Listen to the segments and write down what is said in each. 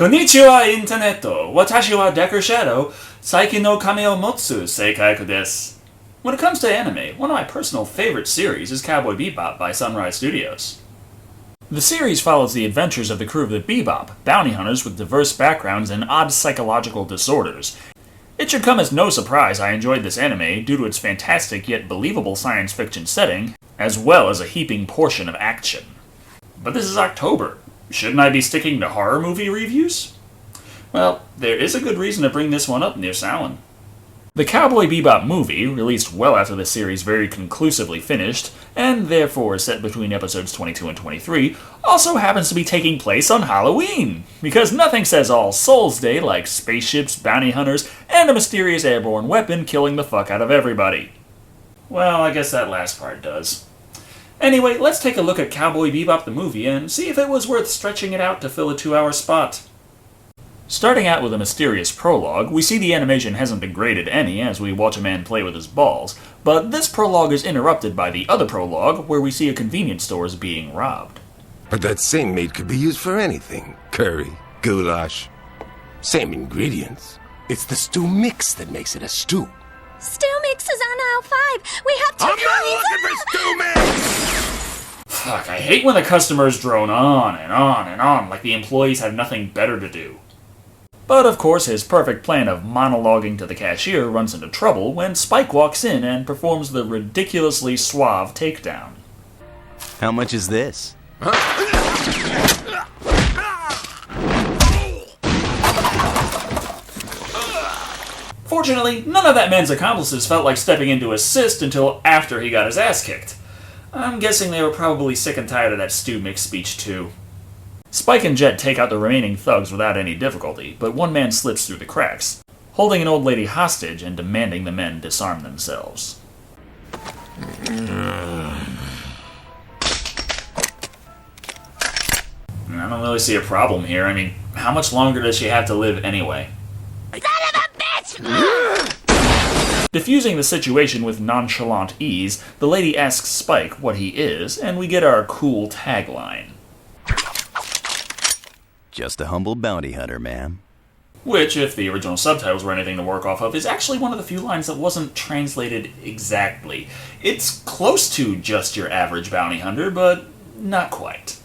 Konnichiwa Interneto, watashi wa Decker Shado, Saiki no kame o motsu seikaku desu. When it comes to anime, one of my personal favorite series is Cowboy Bebop by Sunrise Studios. The series follows the adventures of the crew of the Bebop, bounty hunters with diverse backgrounds and odd psychological disorders. It should come as no surprise I enjoyed this anime due to its fantastic yet believable science fiction setting, as well as a heaping portion of action. But this is October. Shouldn't I be sticking to horror movie reviews? Well, there is a good reason to bring this one up near Samhain. The Cowboy Bebop movie, released well after the series very conclusively finished, and therefore set between episodes 22 and 23, also happens to be taking place on Halloween, because nothing says All Souls Day like spaceships, bounty hunters, and a mysterious airborne weapon killing the fuck out of everybody. Well, I guess that last part does. Anyway, let's take a look at Cowboy Bebop the movie and see if it was worth stretching it out to fill a 2-hour spot. Starting out with a mysterious prologue, we see the animation hasn't been graded any as we watch a man play with his balls, but this prologue is interrupted by the other prologue where we see a convenience store is being robbed. But that same meat could be used for anything. Curry, goulash, same ingredients. It's the stew mix that makes it a stew. Stew mix is on aisle 5. We have 2 I'm not looking for stew mix! Fuck, I hate when the customers drone on and on and on like the employees have nothing better to do. But of course his perfect plan of monologuing to the cashier runs into trouble when Spike walks in and performs the ridiculously suave takedown. How much is this? Fortunately, none of that man's accomplices felt like stepping in to assist until after he got his ass kicked. I'm guessing they were probably sick and tired of that stew mix speech too. Spike and Jet take out the remaining thugs without any difficulty, but one man slips through the cracks, holding an old lady hostage and demanding the men disarm themselves. I don't really see a problem here. I mean, how much longer does she have to live anyway? Diffusing the situation with nonchalant ease, the lady asks Spike what he is, and we get our cool tagline. Just a humble bounty hunter, ma'am. Which, if the original subtitles were anything to work off of, is actually one of the few lines that wasn't translated exactly. It's close to just your average bounty hunter, but not quite.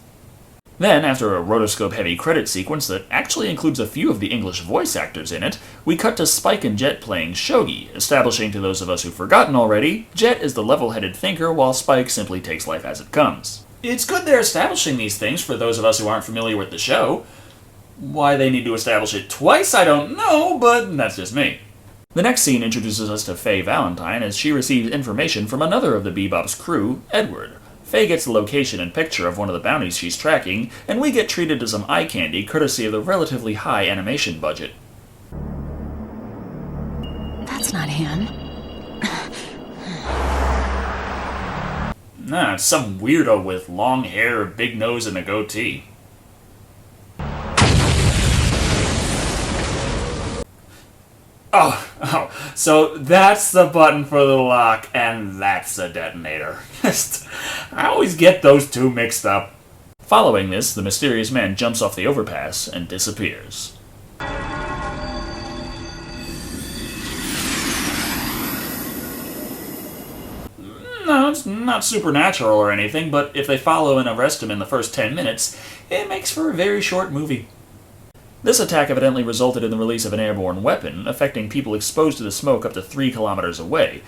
Then, after a rotoscope-heavy credit sequence that actually includes a few of the English voice actors in it, we cut to Spike and Jet playing shogi, establishing to those of us who've forgotten already, Jet is the level-headed thinker while Spike simply takes life as it comes. It's good they're establishing these things for those of us who aren't familiar with the show. Why they need to establish it twice, I don't know, but that's just me. The next scene introduces us to Faye Valentine as she receives information from another of the Bebop's crew, Edward. Faye gets the location and picture of one of the bounties she's tracking, and we get treated to some eye candy courtesy of the relatively high animation budget. That's not him. Nah, it's some weirdo with long hair, a big nose, and a goatee. Oh, so that's the button for the lock, and that's the detonator. I always get those two mixed up. Following this, the mysterious man jumps off the overpass and disappears. No, it's not supernatural or anything, but if they follow and arrest him in the first 10 minutes, it makes for a very short movie. This attack evidently resulted in the release of an airborne weapon, affecting people exposed to the smoke up to 3 kilometers away.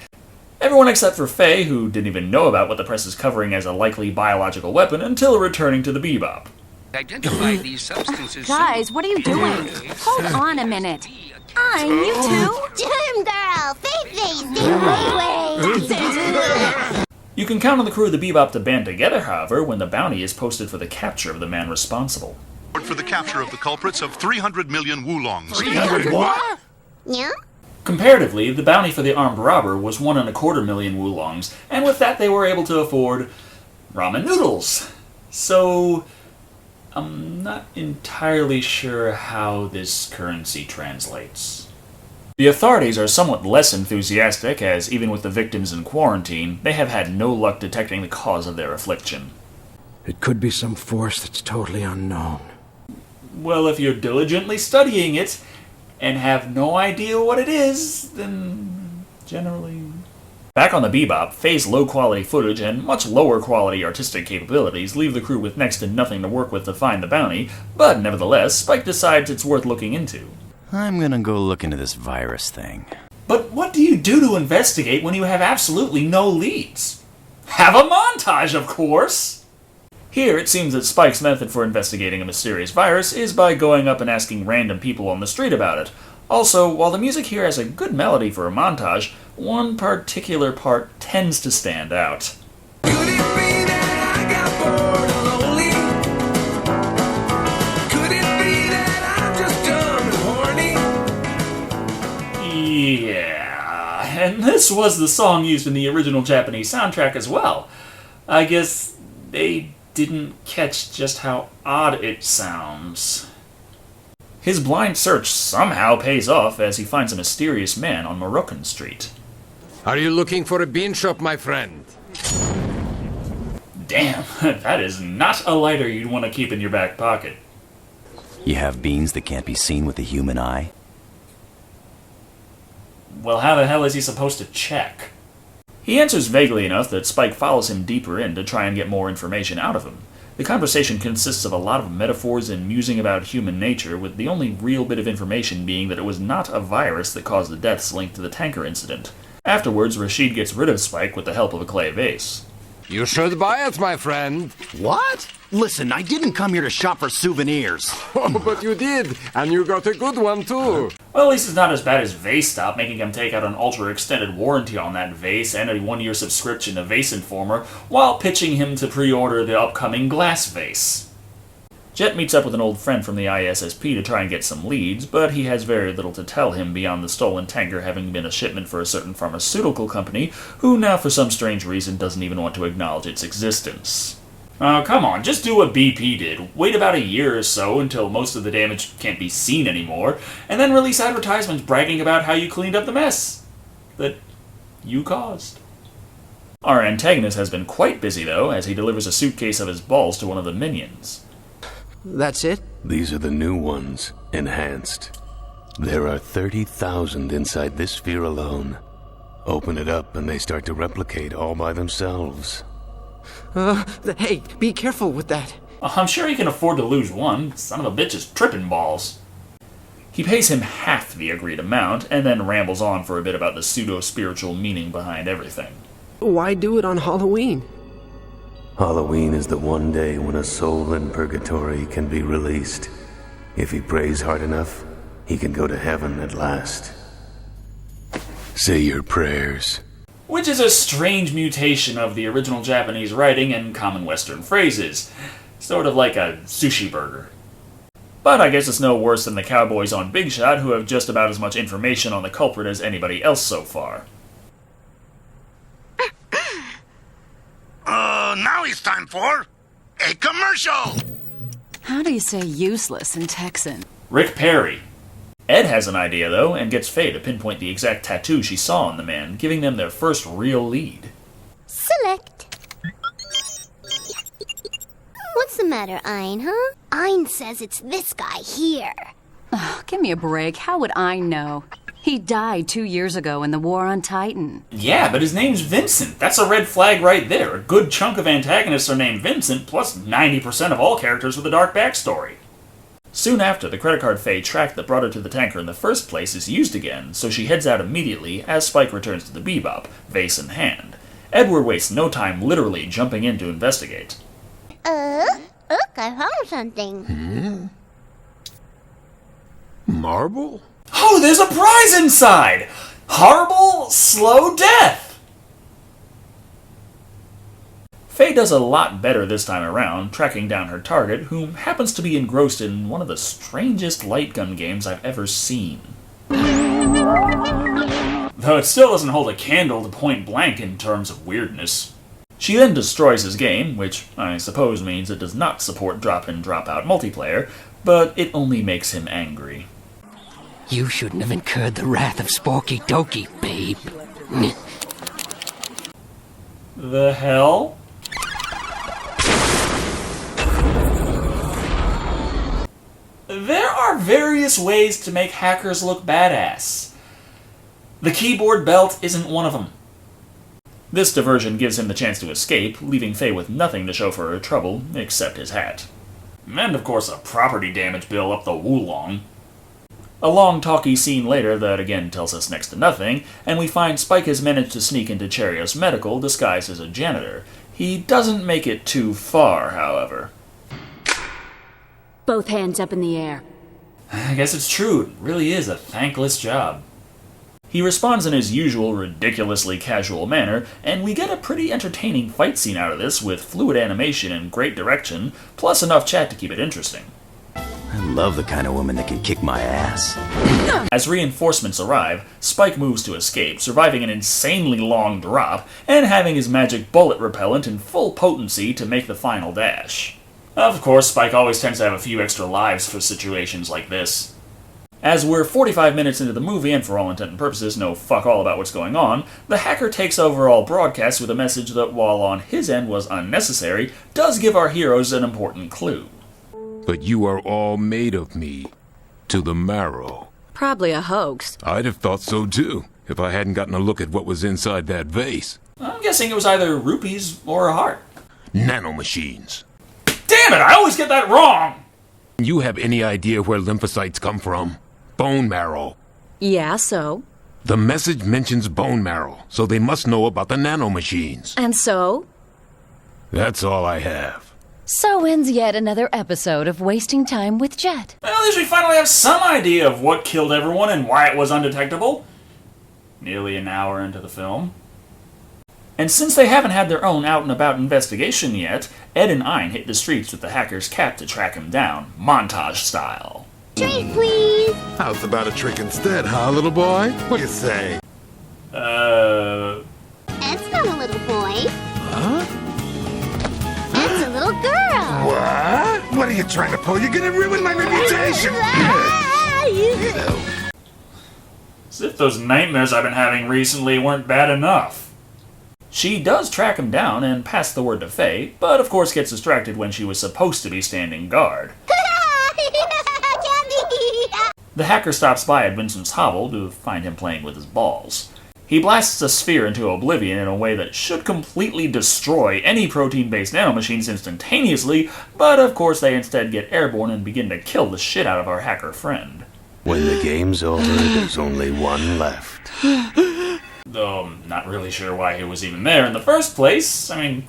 Everyone except for Faye, who didn't even know about what the press is covering as a likely biological weapon until returning to the Bebop. Identify these substances. Guys, what are you doing? Hold on a minute. I'm you two. Germ girl, Faye, way. You can count on the crew of the Bebop to band together, however, when the bounty is posted for the capture of the man responsible. For the capture of the culprits of 300 million wulongs. 300 what? Yeah? Comparatively, the bounty for the armed robber was 1.25 million wulongs, and with that they were able to afford ramen noodles. So, I'm not entirely sure how this currency translates. The authorities are somewhat less enthusiastic, as even with the victims in quarantine, they have had no luck detecting the cause of their affliction. It could be some force that's totally unknown. Well, if you're diligently studying it and have no idea what it is, then generally... Back on the Bebop, Faye's low-quality footage and much lower-quality artistic capabilities leave the crew with next to nothing to work with to find the bounty, but nevertheless, Spike decides it's worth looking into. I'm gonna go look into this virus thing. But what do you do to investigate when you have absolutely no leads? Have a montage, of course! Here, it seems that Spike's method for investigating a mysterious virus is by going up and asking random people on the street about it. Also, while the music here has a good melody for a montage, one particular part tends to stand out. Could it be that I got bored and lonely? Could it be that I'm just dumb and horny? Yeah, and this was the song used in the original Japanese soundtrack as well. I guess they didn't catch just how odd it sounds. His blind search somehow pays off as he finds a mysterious man on Moroccan Street. Are you looking for a bean shop, my friend? Damn, that is not a lighter you'd want to keep in your back pocket. You have beans that can't be seen with the human eye? Well, how the hell is he supposed to check? He answers vaguely enough that Spike follows him deeper in to try and get more information out of him. The conversation consists of a lot of metaphors and musing about human nature, with the only real bit of information being that it was not a virus that caused the deaths linked to the tanker incident. Afterwards, Rashid gets rid of Spike with the help of a clay vase. You should buy it, my friend. What? Listen, I didn't come here to shop for souvenirs. Oh, but you did, and you got a good one, too. Well, at least it's not as bad as Vase Stop, making him take out an ultra-extended warranty on that vase and a 1-year subscription to Vase Informer, while pitching him to pre-order the upcoming glass vase. Jet meets up with an old friend from the ISSP to try and get some leads, but he has very little to tell him beyond the stolen tanker having been a shipment for a certain pharmaceutical company, who now for some strange reason doesn't even want to acknowledge its existence. Oh, come on, just do what BP did. Wait about a year or so until most of the damage can't be seen anymore, and then release advertisements bragging about how you cleaned up the mess that you caused. Our antagonist has been quite busy, though, as he delivers a suitcase of his balls to one of the minions. That's it? These are the new ones, enhanced. There are 30,000 inside this sphere alone. Open it up and they start to replicate all by themselves. Hey, be careful with that. I'm sure he can afford to lose one. Son of a bitch is tripping balls. He pays him half the agreed amount, and then rambles on for a bit about the pseudo-spiritual meaning behind everything. Why do it on Halloween? Halloween is the one day when a soul in purgatory can be released. If he prays hard enough, he can go to heaven at last. Say your prayers. Which is a strange mutation of the original Japanese writing and common Western phrases. Sort of like a sushi burger. But I guess it's no worse than the cowboys on Big Shot, who have just about as much information on the culprit as anybody else so far. Now it's time for a commercial! How do you say useless in Texan? Rick Perry. Ed has an idea, though, and gets Faye to pinpoint the exact tattoo she saw on the man, giving them their first real lead. Select. What's the matter, Ein, huh? Ein says it's this guy here. Oh, give me a break. How would I know? He died 2 years ago in the war on Titan. Yeah, but his name's Vincent. That's a red flag right there. A good chunk of antagonists are named Vincent, plus 90% of all characters with a dark backstory. Soon after, the credit card Faye tracked that brought her to the tanker in the first place is used again, so she heads out immediately as Spike returns to the Bebop, vase in hand. Edward wastes no time literally jumping in to investigate. Look, I found something. Marble? Oh, there's a prize inside! Horrible, slow death! Faye does a lot better this time around, tracking down her target, who happens to be engrossed in one of the strangest light gun games I've ever seen. Though it still doesn't hold a candle to point blank in terms of weirdness. She then destroys his game, which I suppose means it does not support drop-in, drop-out multiplayer, but it only makes him angry. You shouldn't have incurred the wrath of Sporky Dokie, babe. The hell? are various ways to make hackers look badass. The keyboard belt isn't one of them. This diversion gives him the chance to escape, leaving Faye with nothing to show for her trouble, except his hat. And of course a property damage bill up the Wulong. A long talky scene later that again tells us next to nothing, and we find Spike has managed to sneak into Cherios Medical disguised as a janitor. He doesn't make it too far, however. Both hands up in the air. I guess it's true, it really is a thankless job. He responds in his usual ridiculously casual manner, and we get a pretty entertaining fight scene out of this with fluid animation and great direction, plus enough chat to keep it interesting. I love the kind of woman that can kick my ass. As reinforcements arrive, Spike moves to escape, surviving an insanely long drop, and having his magic bullet repellent in full potency to make the final dash. Of course, Spike always tends to have a few extra lives for situations like this. As we're 45 minutes into the movie, and for all intent and purposes know fuck all about what's going on, the hacker takes over all broadcasts with a message that, while on his end was unnecessary, does give our heroes an important clue. But you are all made of me, to the marrow. Probably a hoax. I'd have thought so too, if I hadn't gotten a look at what was inside that vase. I'm guessing it was either rupees or a heart. Nanomachines. Damn it, I always get that wrong! You have any idea where lymphocytes come from? Bone marrow. Yeah, so? The message mentions bone marrow, so they must know about the nanomachines. And so? That's all I have. So ends yet another episode of Wasting Time with Jet. Well, at least we finally have some idea of what killed everyone and why it was undetectable. Nearly an hour into the film. And since they haven't had their own out-and-about investigation yet, Ed and Ein hit the streets with the hacker's cap to track him down, montage style. Treat, please. How's about a trick instead, huh, little boy? What do you say? Ed's not a little boy. Huh? Ed's a little girl. What? What are you trying to pull? You're gonna ruin my reputation. As if those nightmares I've been having recently weren't bad enough. She does track him down and pass the word to Faye, but of course gets distracted when she was supposed to be standing guard. The hacker stops by at Vincent's hovel to find him playing with his balls. He blasts a sphere into oblivion in a way that should completely destroy any protein-based nanomachines instantaneously, but of course they instead get airborne and begin to kill the shit out of our hacker friend. When the game's over, there's only one left. Though I'm not really sure why he was even there in the first place. I mean,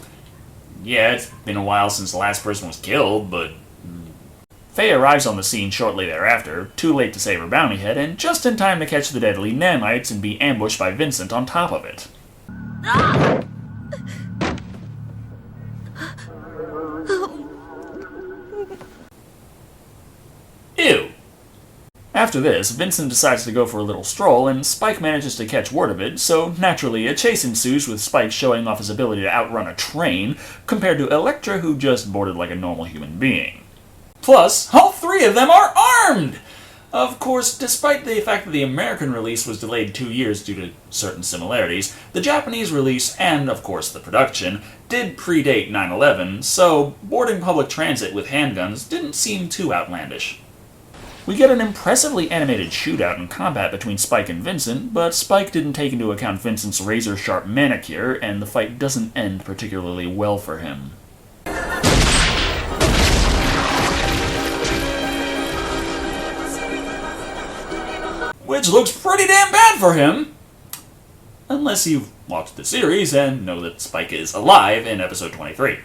yeah, it's been a while since the last person was killed, but... Faye arrives on the scene shortly thereafter, too late to save her bounty head, and just in time to catch the deadly nanites and be ambushed by Vincent on top of it. Ew. After this, Vincent decides to go for a little stroll, and Spike manages to catch word of it, so naturally a chase ensues with Spike showing off his ability to outrun a train, compared to Elektra, who just boarded like a normal human being. Plus, all three of them are armed! Of course, despite the fact that the American release was delayed 2 years due to certain similarities, the Japanese release, and of course the production, did predate 9/11, so boarding public transit with handguns didn't seem too outlandish. We get an impressively animated shootout and combat between Spike and Vincent, but Spike didn't take into account Vincent's razor-sharp manicure, and the fight doesn't end particularly well for him. Which looks pretty damn bad for him! Unless you've watched the series and know that Spike is alive in episode 23.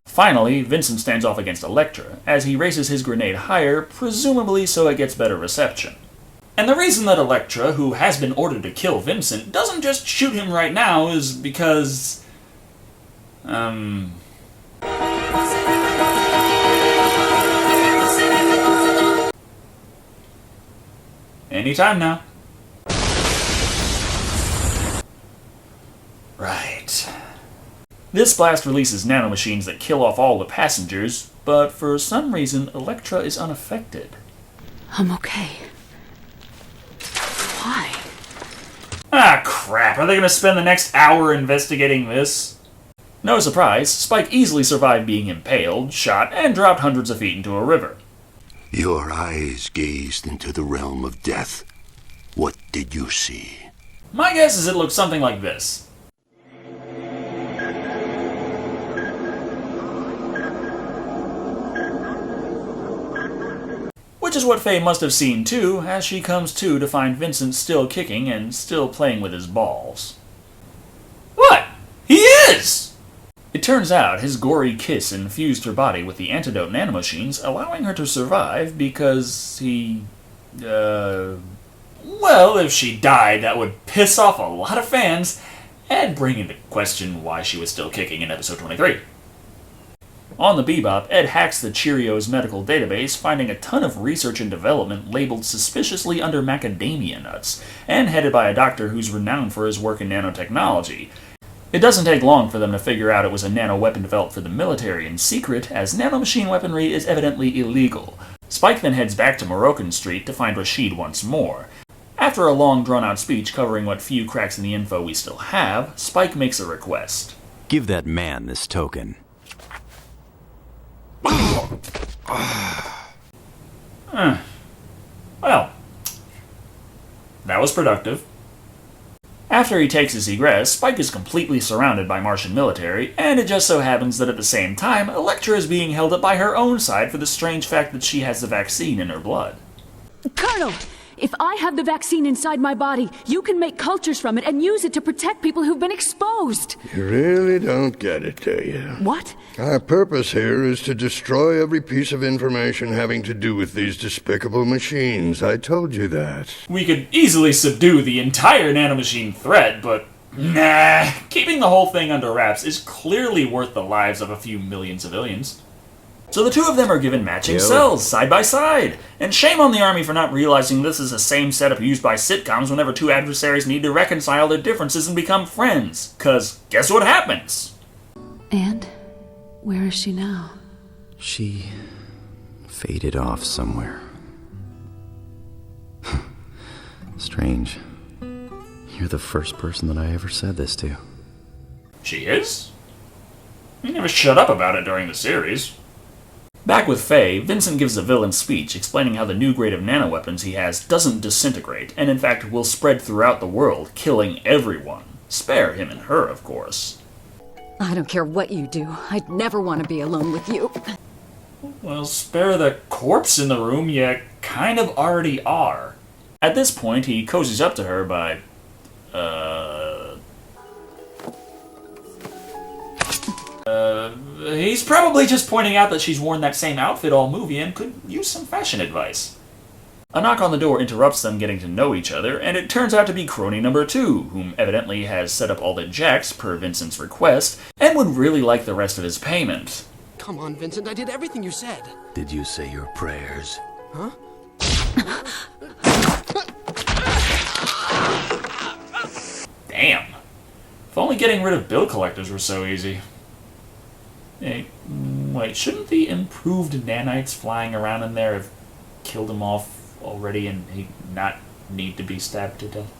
Finally, Vincent stands off against Elektra, as he raises his grenade higher, presumably so it gets better reception. And the reason that Elektra, who has been ordered to kill Vincent, doesn't just shoot him right now is because... Anytime now. Right. This blast releases nanomachines that kill off all the passengers, but for some reason, Elektra is unaffected. I'm okay. Why? Ah, crap. Are they going to spend the next hour investigating this? No surprise, Spike easily survived being impaled, shot, and dropped hundreds of feet into a river. Your eyes gazed into the realm of death. What did you see? My guess is it looks something like this. Which is what Faye must have seen too, as she comes to find Vincent still kicking and still playing with his balls. What? He is! It turns out his gory kiss infused her body with the antidote nanomachines, allowing her to survive because he... Well, if she died, that would piss off a lot of fans and bring into question why she was still kicking in episode 23. On the Bebop, Ed hacks the Cheerios medical database, finding a ton of research and development labeled suspiciously under macadamia nuts, and headed by a doctor who's renowned for his work in nanotechnology. It doesn't take long for them to figure out it was a nano-weapon developed for the military in secret, as nanomachine weaponry is evidently illegal. Spike then heads back to Moroccan Street to find Rashid once more. After a long, drawn-out speech covering what few cracks in the info we still have, Spike makes a request. Give that man this token. Well, that was productive. After he takes his egress, Spike is completely surrounded by Martian military, and it just so happens that at the same time, Elektra is being held up by her own side for the strange fact that she has the vaccine in her blood. Colonel, if I have the vaccine inside my body, you can make cultures from it and use it to protect people who've been exposed. You really don't get it, do you? What? Our purpose here is to destroy every piece of information having to do with these despicable machines. I told you that. We could easily subdue the entire nanomachine threat, but nah, keeping the whole thing under wraps is clearly worth the lives of a few million civilians. So the two of them are given matching cells, side by side. And shame on the Army for not realizing this is the same setup used by sitcoms whenever two adversaries need to reconcile their differences and become friends. 'Cause guess what happens? And where is she now? She faded off somewhere. Strange. You're the first person that I ever said this to. She is? You never shut up about it during the series. Back with Faye, Vincent gives a villain speech explaining how the new grade of nanoweapons he has doesn't disintegrate, and in fact will spread throughout the world, killing everyone. Spare him and her, of course. I don't care what you do. I'd never want to be alone with you. Well, spare the corpse in the room, you kind of already are. At this point, he cozies up to her by, he's probably just pointing out that she's worn that same outfit all movie and could use some fashion advice. A knock on the door interrupts them getting to know each other, and it turns out to be crony number 2, whom evidently has set up all the jacks per Vincent's request, and would really like the rest of his payment. Come on, Vincent, I did everything you said. Did you say your prayers? Huh? Damn. If only getting rid of bill collectors were so easy. Hey, wait, shouldn't the improved nanites flying around in there have killed him off already and he not need to be stabbed to death?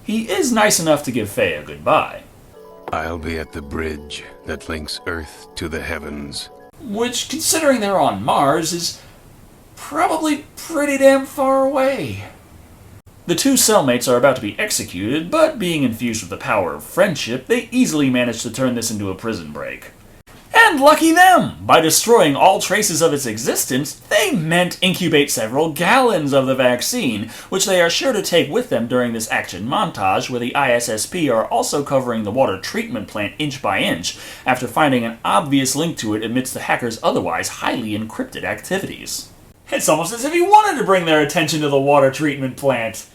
He is nice enough to give Faye a goodbye. I'll be at the bridge that links Earth to the heavens. Which, considering they're on Mars, is probably pretty damn far away. The two cellmates are about to be executed, but being infused with the power of friendship, they easily manage to turn this into a prison break. And lucky them! By destroying all traces of its existence, they meant incubate several gallons of the vaccine, which they are sure to take with them during this action montage, where the ISSP are also covering the water treatment plant inch by inch, after finding an obvious link to it amidst the hackers' otherwise highly encrypted activities. It's almost as if he wanted to bring their attention to the water treatment plant.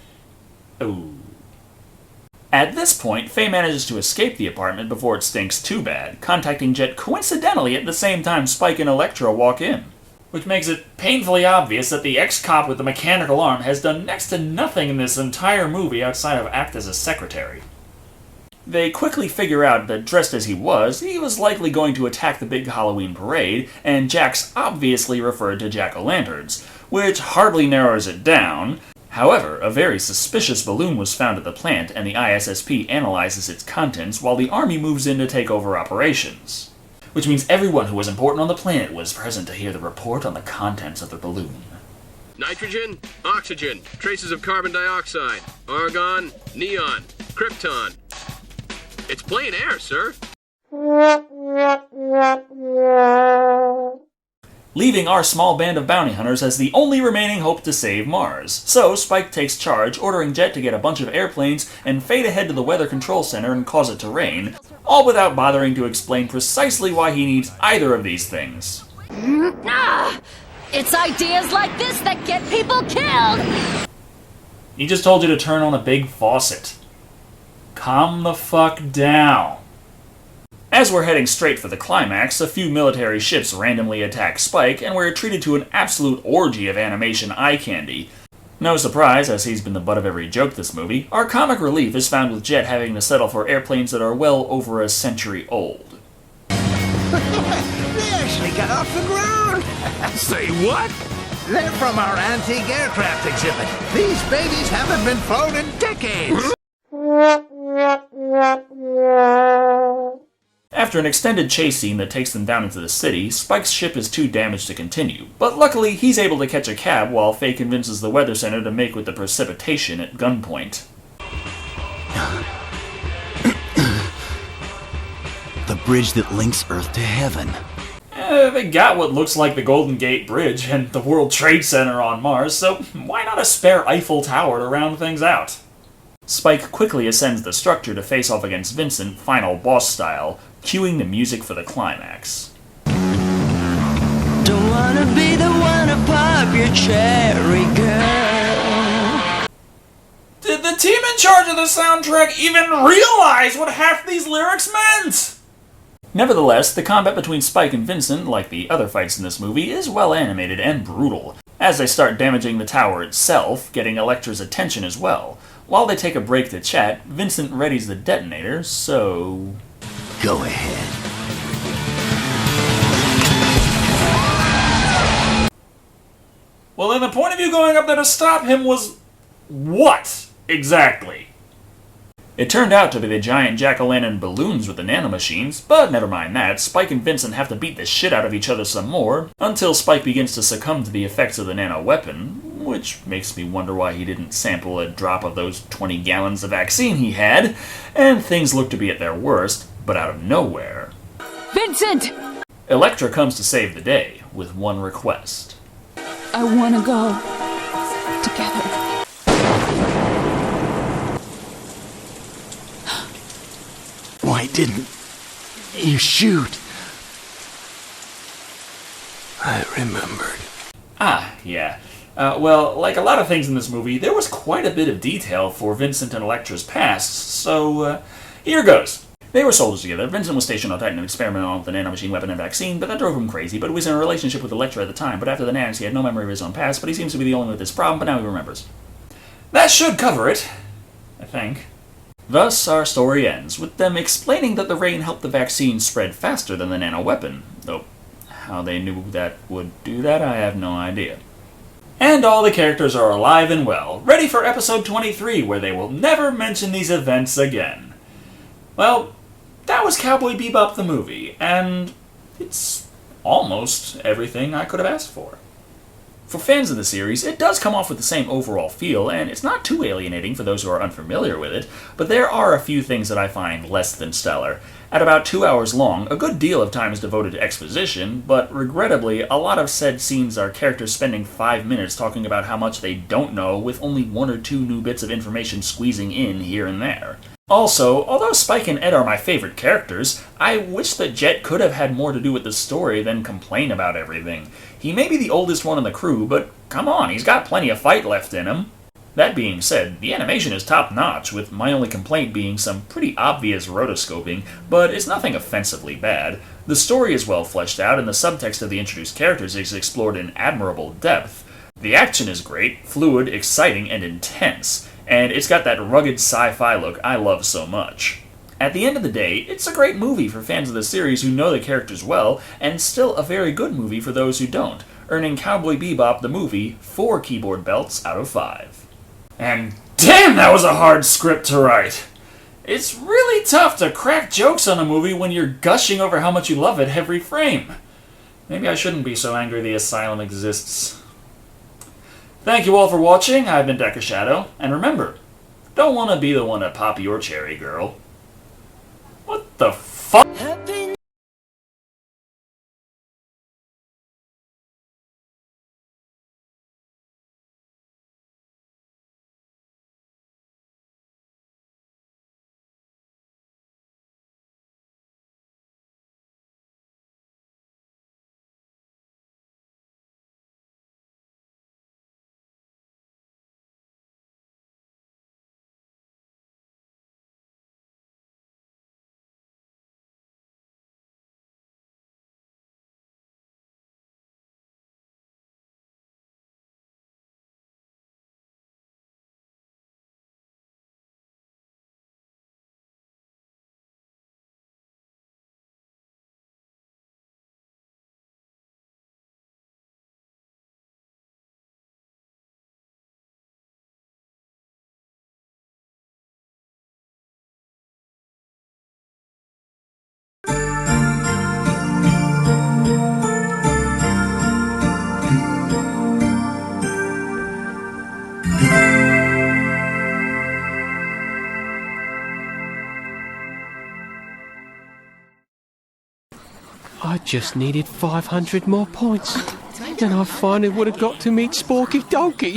Ooh. At this point, Faye manages to escape the apartment before it stinks too bad, contacting Jet coincidentally at the same time Spike and Elektra walk in. Which makes it painfully obvious that the ex-cop with the mechanical arm has done next to nothing in this entire movie outside of act as a secretary. They quickly figure out that dressed as he was likely going to attack the big Halloween parade, and Jax obviously referred to jack-o'-lanterns, which hardly narrows it down. However, a very suspicious balloon was found at the plant, and the ISSP analyzes its contents while the Army moves in to take over operations. which means everyone who was important on the planet was present to hear the report on the contents of the balloon. Nitrogen, oxygen, traces of carbon dioxide, argon, neon, krypton. It's plain air, sir. Leaving our small band of bounty hunters as the only remaining hope to save Mars. So Spike takes charge, ordering Jet to get a bunch of airplanes and fade ahead to the weather control center and cause it to rain, all without bothering to explain precisely why he needs either of these things. It's ideas like this that get people killed! He just told you to turn on a big faucet. Calm the fuck down. As we're heading straight for the climax, a few military ships randomly attack Spike, and we're treated to an absolute orgy of animation eye candy. No surprise, as he's been the butt of every joke this movie, our comic relief is found with Jet having to settle for airplanes that are well over a century old. They actually got off the ground! Say what? They're from our antique aircraft exhibit. These babies haven't been flown in decades! After an extended chase scene that takes them down into the city, Spike's ship is too damaged to continue, but luckily he's able to catch a cab while Faye convinces the weather center to make with the precipitation at gunpoint. The bridge that links Earth to heaven. They got what looks like the Golden Gate Bridge and the World Trade Center on Mars, so why not a spare Eiffel Tower to round things out? Spike quickly ascends the structure to face off against Vincent, final boss style, cueing the music for the climax. Don't wanna be the one to pop your cherry, girl. Did the team in charge of the soundtrack even realize what half these lyrics meant? Nevertheless, the combat between Spike and Vincent, like the other fights in this movie, is well animated and brutal, as they start damaging the tower itself, getting Elektra's attention as well. While they take a break to chat, Vincent readies the detonator, so... Go ahead. Well, then the point of you going up there to stop him was... what, exactly? It turned out to be the giant jack-o'-lantern balloons with the nanomachines, but never mind that, Spike and Vincent have to beat the shit out of each other some more, until Spike begins to succumb to the effects of the nano-weapon, which makes me wonder why he didn't sample a drop of those 20 gallons of vaccine he had, and things look to be at their worst, but out of nowhere. Vincent! Elektra comes to save the day, with one request. I wanna go. Together. Why didn't you shoot? I remembered. Ah, yeah. Well, like a lot of things in this movie, there was quite a bit of detail for Vincent and Elektra's pasts, so, here goes. They were soldiers together. Vincent was stationed on Titan and experimenting on the nanomachine weapon and vaccine, but that drove him crazy, but he was in a relationship with Elektra at the time, but after the nanos he had no memory of his own past, but he seems to be the only one with this problem, but now he remembers. That should cover it, I think. Thus, our story ends, with them explaining that the rain helped the vaccine spread faster than the nano-weapon, though how they knew that would do that, I have no idea. And all the characters are alive and well, ready for episode 23, where they will never mention these events again. Well, that was Cowboy Bebop the movie, and it's almost everything I could have asked for. For fans of the series, it does come off with the same overall feel, and it's not too alienating for those who are unfamiliar with it, but there are a few things that I find less than stellar. At about 2 hours long, a good deal of time is devoted to exposition, but regrettably, a lot of said scenes are characters spending 5 minutes talking about how much they don't know, with only 1 or 2 new bits of information squeezing in here and there. Also, although Spike and Ed are my favorite characters, I wish that Jet could have had more to do with the story than complain about everything. He may be the oldest one in the crew, but come on, he's got plenty of fight left in him. That being said, the animation is top-notch, with my only complaint being some pretty obvious rotoscoping, but it's nothing offensively bad. The story is well fleshed out, and the subtext of the introduced characters is explored in admirable depth. The action is great, fluid, exciting, and intense, and it's got that rugged sci-fi look I love so much. At the end of the day, it's a great movie for fans of the series who know the characters well, and still a very good movie for those who don't, earning Cowboy Bebop the movie 4 keyboard belts out of 5. And damn, that was a hard script to write! It's really tough to crack jokes on a movie when you're gushing over how much you love it every frame. Maybe I shouldn't be so angry the asylum exists. Thank you all for watching. I've been Decker Shado, and remember, don't want to be the one to pop your cherry, girl. What the fuck? I just needed 500 more points. Then I finally would have got to meet Sporky Donkey.